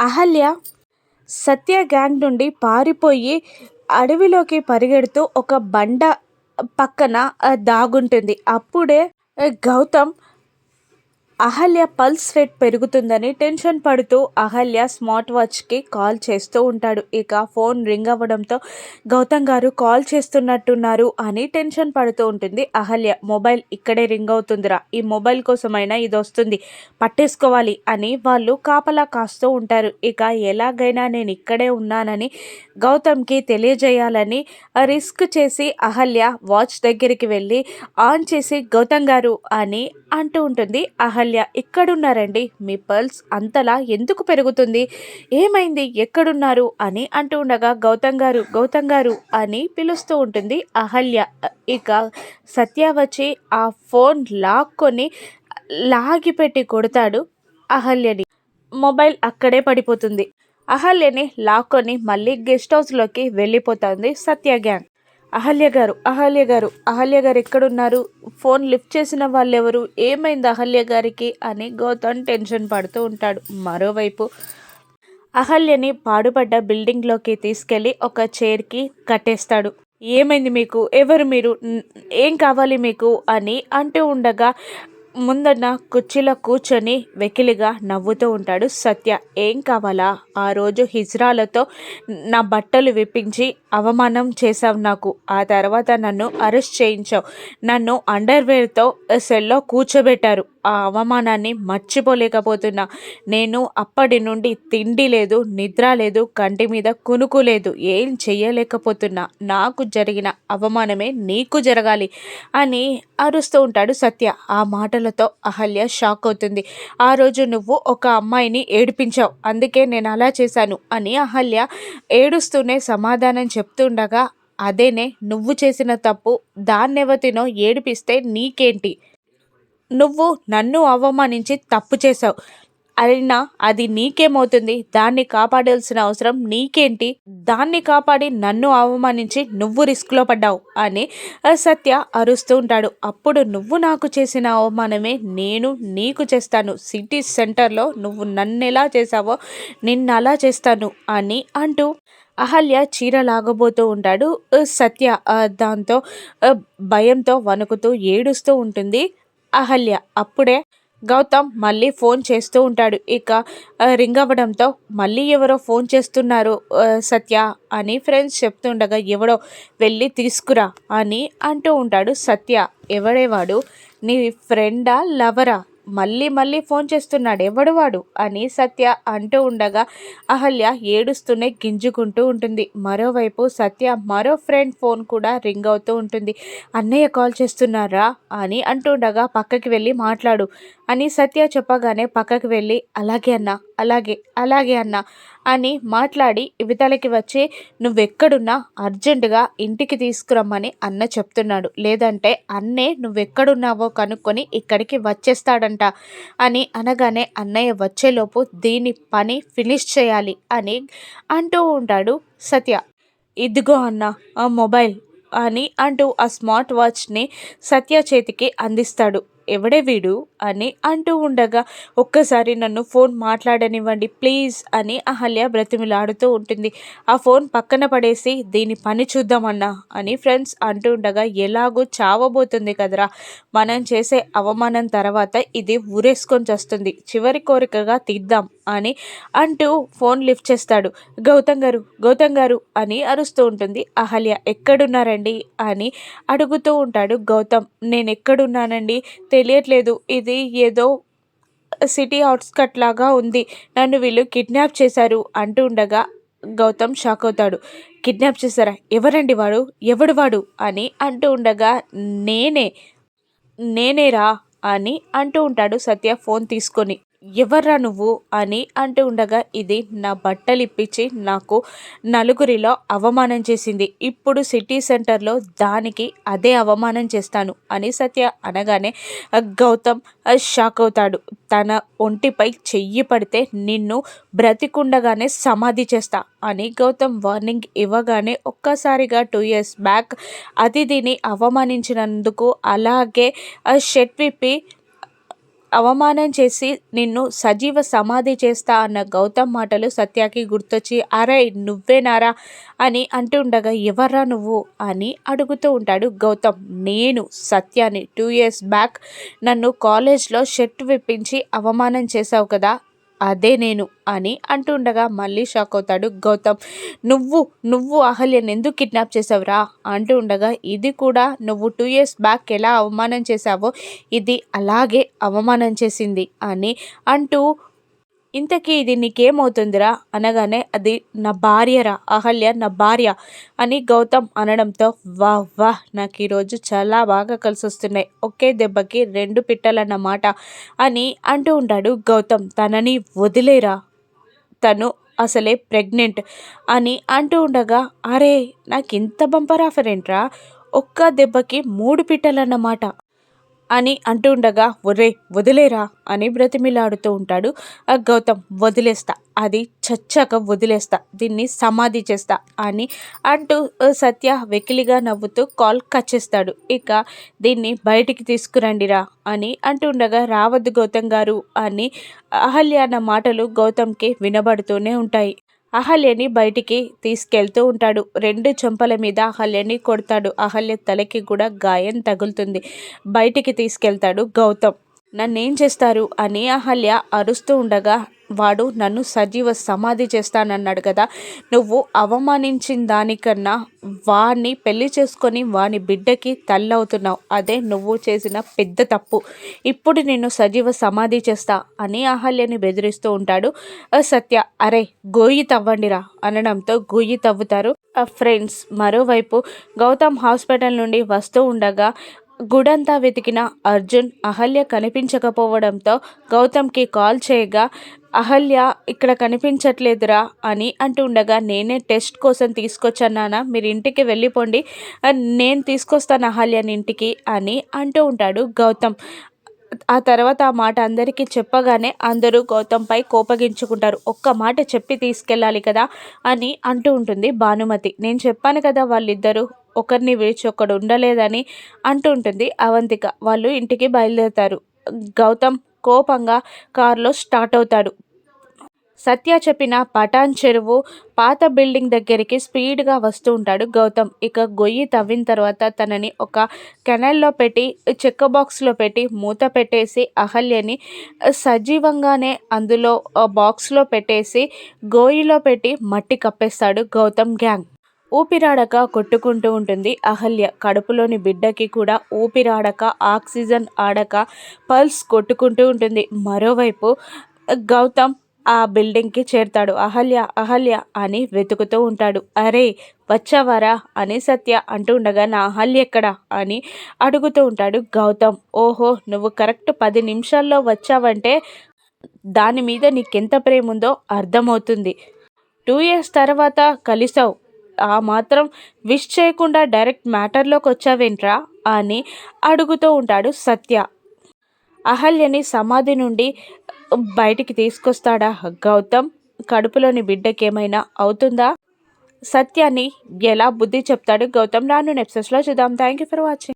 అహల్య సత్య gang నుండి పారిపోయి అడవిలోకి పరిగెడుతూ ఒక బండ పక్కన దాగుంటుంది. అప్పుడే గౌతమ్ అహల్య పల్స్ రేట్ పెరుగుతుందని టెన్షన్ పడుతూ అహల్య స్మార్ట్ వాచ్కి కాల్ చేస్తూ ఉంటాడు. ఇక ఫోన్ రింగ్ అవ్వడంతో గౌతమ్ గారు కాల్ చేస్తున్నట్టున్నారు అని టెన్షన్ పడుతూ ఉంటుంది అహల్య. మొబైల్ ఇక్కడే రింగ్ అవుతుందిరా, ఈ మొబైల్ కోసమైనా ఇది వస్తుంది, పట్టేసుకోవాలి అని వాళ్ళు కాపలా కాస్తూ ఉంటారు. ఇక ఎలాగైనా నేను ఇక్కడే ఉన్నానని గౌతమ్కి తెలియజేయాలని రిస్క్ చేసి అహల్య వాచ్ దగ్గరికి వెళ్ళి ఆన్ చేసి గౌతమ్ గారు అని అంటూ ఉంటుంది అహల్య. ఎక్కడున్నారండి, మీ పల్స్ అంతలా ఎందుకు పెరుగుతుంది, ఏమైంది, ఎక్కడున్నారు అని అంటూ ఉండగా గౌతమ్ గారు గౌతమ్ గారు అని పిలుస్తూ ఉంటుంది అహల్య. ఇక సత్య వచ్చి ఆ ఫోన్ లాక్కొని లాగిపెట్టి కొడతాడు అహల్యని. మొబైల్ అక్కడే పడిపోతుంది. అహల్యని లాక్కొని మళ్ళీ గెస్ట్ హౌస్లోకి వెళ్ళిపోతుంది సత్య గ్యాంగ్. అహల్య గారు అహల్య గారు అహల్య గారు ఎక్కడున్నారు, ఫోన్ లిఫ్ట్ చేసిన వాళ్ళెవరు, ఏమైంది అహల్య గారికి అని గౌతమ్ టెన్షన్ పడుతూ ఉంటాడు. మరోవైపు అహల్యని పాడుపడ్డ బిల్డింగ్లోకి తీసుకెళ్ళి ఒక చైర్కి కట్టేస్తాడు. ఏమైంది మీకు, ఎవరు మీరు, ఏం కావాలి మీకు అని అంటూ ఉండగా ముందన్న కుర్చీలో కూర్చొని వెకిలిగా నవ్వుతూ ఉంటాడు సత్య. ఏం కావాలా, ఆ రోజు హిజ్రాలతో నా బట్టలు విప్పించి అవమానం చేశావు నాకు, ఆ తర్వాత నన్ను అరెస్ట్ చేయించావు, నన్ను అండర్వేర్తో సెల్లో కూర్చోబెట్టారు, ఆ అవమానాన్ని మర్చిపోలేకపోతున్నా. నేను అప్పటి నుండి తిండి లేదు, నిద్ర లేదు, కంటి మీద కునుకు లేదు, ఏం చెయ్యలేకపోతున్నా. నాకు జరిగిన అవమానమే నీకు జరగాలి అని అరుస్తూ ఉంటాడు సత్య. ఆ మాటలతో అహల్య షాక్ అవుతుంది. ఆ రోజు నువ్వు ఒక అమ్మాయిని ఏడిపించావు, అందుకే నేను అలా చేశాను అని అహల్య ఏడుస్తూనే సమాధానం చెప్తుండగా, అదేనే నువ్వు చేసిన తప్పు, దాన్నెవతినో ఏడిపిస్తే నీకేంటి, నువ్వు నన్ను అవమానించి తప్పు చేశావు, అయినా అది నీకేమవుతుంది, దాన్ని కాపాడాల్సిన అవసరం నీకేంటి, దాన్ని కాపాడి నన్ను అవమానించి నువ్వు రిస్క్లో పడ్డావు అని సత్య అరుస్తూ ఉంటాడు. అప్పుడు నువ్వు నాకు చేసిన అవమానమే నేను నీకు చేస్తాను, సిటీ సెంటర్లో నువ్వు నన్నెలా చేసావో నిన్నలా చేస్తాను అని అంటూ అహల్య చీర లాగబోతూ ఉంటాడు సత్య. దాంతో భయంతో వణుకుతూ ఏడుస్తూ ఉంటుంది అహల్య. అప్పుడే గౌతమ్ మళ్ళీ ఫోన్ చేస్తూ ఉంటాడు. ఇక రింగ్ అవ్వడంతో మళ్ళీ ఎవరో ఫోన్ చేస్తున్నారు సత్య అని ఫ్రెండ్స్ చెప్తుండగా, ఎవడో వెళ్ళి తీసుకురా అని అంటూ ఉంటాడు సత్య. ఎవడేవాడు, నీ ఫ్రెండా లవరా, మళ్ళీ మళ్ళీ ఫోన్ చేస్తున్నాడు, ఎవడు వాడు అని సత్య అంటూ ఉండగా అహల్య ఏడుస్తూనే గింజుకుంటూ ఉంటుంది. మరోవైపు సత్య మరో ఫ్రెండ్ ఫోన్ కూడా రింగ్ అవుతూ ఉంటుంది. అన్నయ్య కాల్ చేస్తున్నారా అని అంటుండగా పక్కకి వెళ్ళి మాట్లాడు అని సత్య చెప్పగానే పక్కకి వెళ్ళి అలాగే అన్నా, అలాగే అలాగే అన్నా అని మాట్లాడి ఇవతలకి వచ్చి నువ్వెక్కడున్నా అర్జెంటుగా ఇంటికి తీసుకురమ్మని అన్న చెప్తున్నాడు, లేదంటే అన్నే నువ్వెక్కడున్నావో కనుక్కొని ఇక్కడికి వచ్చేస్తాడంట అని అనగానే, అన్నయ్య వచ్చేలోపు దీని పని ఫినిష్ చేయాలి అని అంటూ ఉంటాడు సత్య. ఇదిగో అన్న ఆ మొబైల్ అని అంటూ ఆ స్మార్ట్ వాచ్ని సత్య చేతికి అందిస్తాడు. ఎవడే వీడు అని అంటూ ఉండగా, ఒక్కసారి నన్ను ఫోన్ మాట్లాడనివ్వండి ప్లీజ్ అని అహల్య బ్రతిమిలాడుతూ ఉంటుంది. ఆ ఫోన్ పక్కన పడేసి దీని పని చూద్దామన్నా అని ఫ్రెండ్స్ అంటూ ఉండగా, ఎలాగూ చావబోతుంది కదరా, మనం చేసే అవమానం తర్వాత ఇది ఊరేసుకొని చేస్తుంది, చివరి కోరికగా తీద్దాం అని అంటూ ఫోన్ లిఫ్ట్ చేస్తాడు. గౌతమ్ గారు అని అరుస్తూ ఉంటుంది అహల్య. ఎక్కడున్నారండి అని అడుగుతూ ఉంటాడు గౌతమ్. నేను ఎక్కడున్నానండి తెలియట్లేదు, ఇది ఏదో సిటీ అవుట్స్కట్ లాగా ఉంది, నన్ను వీళ్ళు కిడ్నాప్ చేశారు అంటూ ఉండగా గౌతమ్ షాక్ అవుతాడు. కిడ్నాప్ చేశారా, ఎవరండి వాడు, ఎవడు వాడు అని అంటూ ఉండగా, నేనేరా అని అంటూ ఉంటాడు సత్య ఫోన్ తీసుకొని. ఎవర్రా నువ్వు అని అంటూ ఉండగా, ఇది నా బట్టలు ఇప్పించి నాకు నలుగురిలో అవమానం చేసింది, ఇప్పుడు సిటీ సెంటర్లో దానికి అదే అవమానం చేస్తాను అని సత్య అనగానే గౌతమ్ షాక్ అవుతాడు. తన ఒంటిపై చెయ్యి పడితే నిన్ను బ్రతికుండగానే సమాధి చేస్తా అని గౌతమ్ వార్నింగ్ ఇవ్వగానే ఒక్కసారిగా 2 years బ్యాక్ అతిథిని అవమానించినందుకు అలాగే షర్ట్ విప్పి అవమానం చేసి నిన్ను సజీవ సమాధి చేస్తా అన్న గౌతమ్ మాటలు సత్యకి గుర్తొచ్చి అరే నువ్వేనారా అని అంటూ ఉండగా ఎవర్రా నువ్వు అని అడుగుతూ ఉంటాడు గౌతమ్. నేను సత్యాని. 2 years బ్యాక్ నన్ను కాలేజ్లో షర్ట్ విప్పించి అవమానం చేశావు కదా, అదే నేను అని అంటూ ఉండగా మళ్ళీ షాక్ అవుతాడు గౌతమ్. నువ్వు నువ్వు అహల్యను ఎందుకు కిడ్నాప్ చేసావురా అంటూ ఉండగా ఇది కూడా నువ్వు 2 years బ్యాక్ ఎలా అవమానం చేశావో ఇది అలాగే అవమానం చేసింది అని అంటూ, ఇంతకీ ఇది నీకేమవుతుందిరా అనగానే అది నా భార్యరా అహల్య నా భార్య అని గౌతమ్ అనడంతో వాహ్ వాహ్ నాకు ఈరోజు చాలా బాగా కలిసి వస్తున్నాయి, ఒకే దెబ్బకి 2 పిట్టలన్నమాట అని అంటూ ఉంటాడు గౌతమ్. తనని వదిలేరా, తను అసలే ప్రెగ్నెంట్ అని అంటూ ఉండగా అరే నాకు ఇంత బంపర్ ఆఫర్ ఏంట్రా, ఒక్క దెబ్బకి 3 పిట్టలన్నమాట అని అంటూ ఉండగా ఒరే వదిలేరా అని బ్రతిమిలాడుతూ ఉంటాడు గౌతమ్. వదిలేస్తా, అది చచ్చాక వదిలేస్తా, దీన్ని సమాధి చేస్తా అని అంటూ సత్య వెకిలిగా నవ్వుతూ కాల్ కట్ చేస్తాడు. ఇక దీన్ని బయటికి తీసుకురండిరా అని అంటూ ఉండగా రావద్దు గౌతమ్ గారు అని అహల్య అన్న మాటలు గౌతమ్కి వినబడుతూనే ఉంటాయి. అహల్యని బయటికి తీసుకెళ్తూ ఉంటాడు. 2 చెంపల మీద అహల్యని కొడతాడు. అహల్య తలకి కూడా గాయం తగులుతుంది. బయటికి తీసుకెళ్తాడు గౌతమ్. నన్నేం చేస్తారు అని అహల్య అరుస్తూ ఉండగా వాడు నన్ను సజీవ సమాధి చేస్తానన్నాడు కదా, నువ్వు అవమానించిన దానికన్నా వాణ్ణి పెళ్లి చేసుకొని వాని బిడ్డకి తల్లవుతున్నావు, అదే నువ్వు చేసిన పెద్ద తప్పు, ఇప్పుడు నిన్ను సజీవ సమాధి చేస్తా అని అహల్యని బెదిరిస్తూ ఉంటాడు సత్య. అరే గొయ్యి తవ్వండిరా అనడంతో గొయ్యి తవ్వుతారు ఫ్రెండ్స్. మరోవైపు గౌతమ్ హాస్పిటల్ నుండి వస్తూ ఉండగా గుడంతా వెతికిన అర్జున్ అహల్య కనిపించకపోవడంతో గౌతమ్కి కాల్ చేయగా అహల్య ఇక్కడ కనిపించట్లేదురా అని అంటూ ఉండగా నేనే టెస్ట్ కోసం తీసుకొచ్చానా, మీరు ఇంటికి వెళ్ళిపోండి, నేను తీసుకొస్తాను అహల్యని ఇంటికి అని అంటూ ఉంటాడు గౌతమ్. ఆ తర్వాత ఆ మాట అందరికీ చెప్పగానే అందరూ గౌతమ్పై కోపగించుకుంటారు. ఒక్క మాట చెప్పి తీసుకెళ్ళాలి కదా అని అంటూ ఉంటుంది భానుమతి. నేను చెప్పాను కదా వాళ్ళిద్దరూ ఒకరిని విడిచి ఒకడు ఉండలేదని అంటూ ఉంటుంది అవంతిక. వాళ్ళు ఇంటికి బయలుదేరుతారు. గౌతమ్ కోపంగా కారులో స్టార్ట్ అవుతాడు. సత్య చెప్పిన పటాన్ చెరువు పాత బిల్డింగ్ దగ్గరికి స్పీడ్గా వస్తూ ఉంటాడు గౌతమ్. ఇక గొయ్యి తవ్విన తర్వాత తనని ఒక కెనాల్లో పెట్టి చెక్క బాక్స్లో పెట్టి మూత పెట్టేసి అహల్యని సజీవంగానే అందులో బాక్స్లో పెట్టేసి గోయిలో పెట్టి మట్టి కప్పేస్తాడు గౌతమ్ గ్యాంగ్. ఊపిరాడక కొట్టుకుంటూ ఉంటుంది అహల్య. కడుపులోని బిడ్డకి కూడా ఊపిరాడక ఆక్సిజన్ ఆడక పల్స్ కొట్టుకుంటూ ఉంటుంది. మరోవైపు గౌతమ్ ఆ బిల్డింగ్కి చేరుతాడు. అహల్య అహల్య అని వెతుకుతూ ఉంటాడు. అరే వచ్చావారా అని సత్య అంటూ ఉండగా నా అహల్య ఎక్కడా అని అడుగుతూ ఉంటాడు గౌతమ్. ఓహో నువ్వు కరెక్ట్ 10 నిమిషాల్లో వచ్చావంటే దాని మీద నీకెంత ప్రేమ ఉందో అర్థమవుతుంది. 2 years తర్వాత కలిసావు, ఆ మాత్రం విష్ చేయకుండా డైరెక్ట్ మ్యాటర్లోకి వచ్చావేంట్రా అని అడుగుతూ ఉంటాడు సత్య. అహల్యని సమాధి నుండి బయటికి తీసుకొస్తాడా గౌతమ్? కడుపులోని బిడ్డకి ఏమైనా అవుతుందా? సత్యాన్ని ఎలా బుద్ధి చెప్తాడు గౌతమ్? రాను ఎపిసోడ్స్లో చూద్దాం. Thank you for watching.